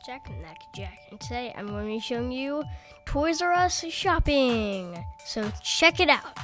Jack and That Kid Jack, and today I'm going to be showing you Toys R Us shopping. So check it out.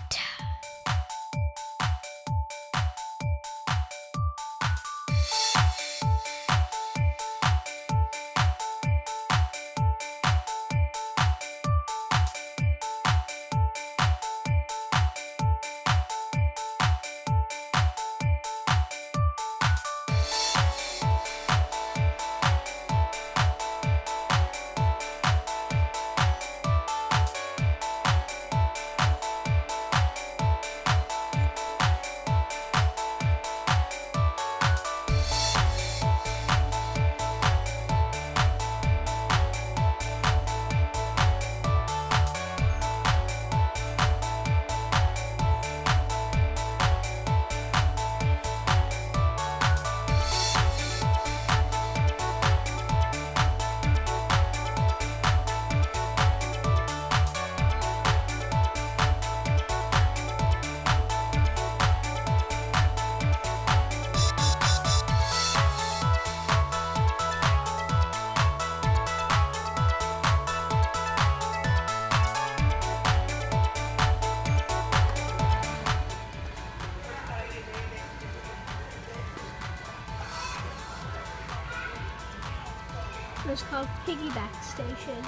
It's called Piggyback Station.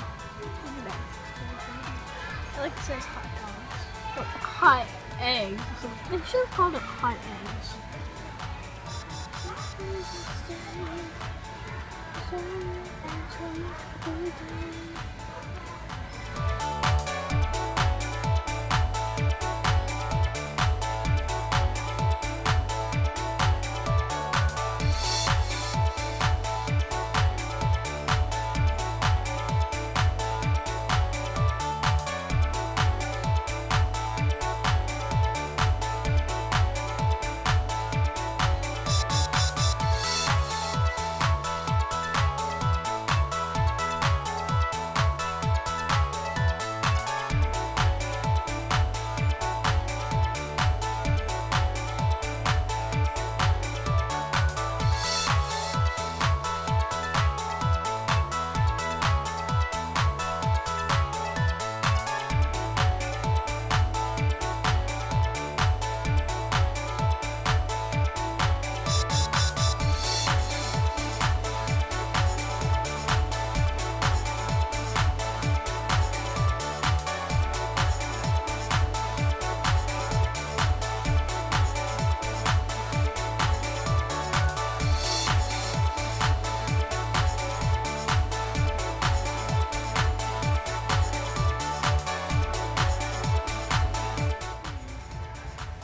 Piggyback Station. I like it says hot dogs. Or hot eggs. They should have called it hot eggs.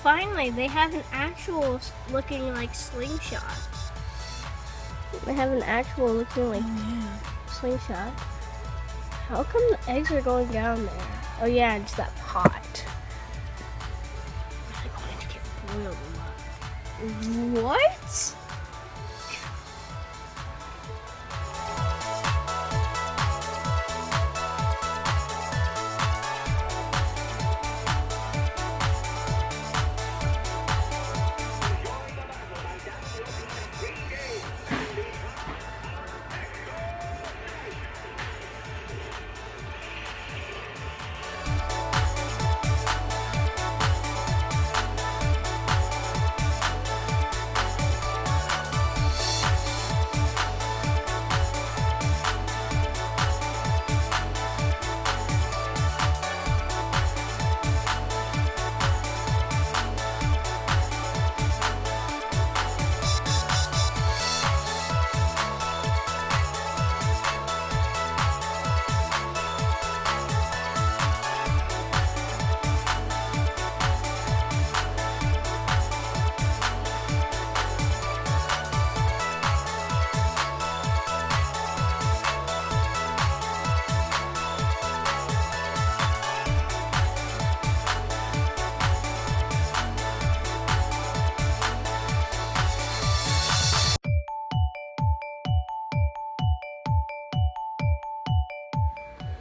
Finally, they have an actual looking like slingshot. They have an actual looking like slingshot. How come the eggs are going down there? Oh yeah, it's that pot. They're going to get boiled. What?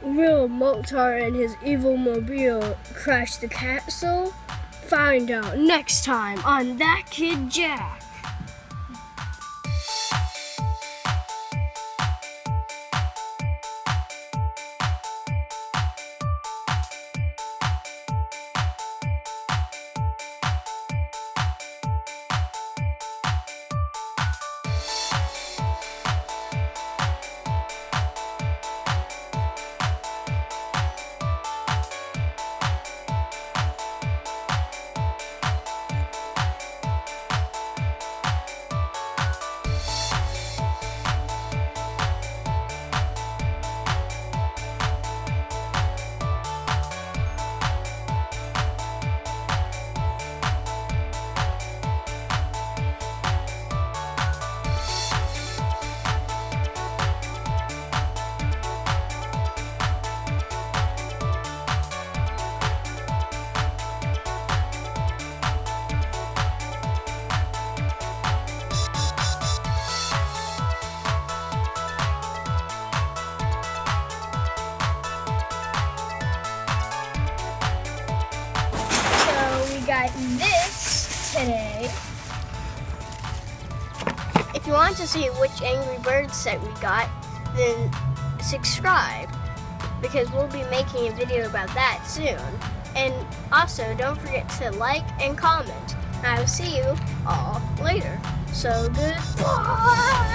Will Moltar and his evil mobile crash the castle? Find out next time on That Kid Jack. got this today. If you want to see which Angry Birds set we got, then subscribe, because we'll be making a video about that soon. And also, don't forget to like and comment. I will see you all later. So goodbye!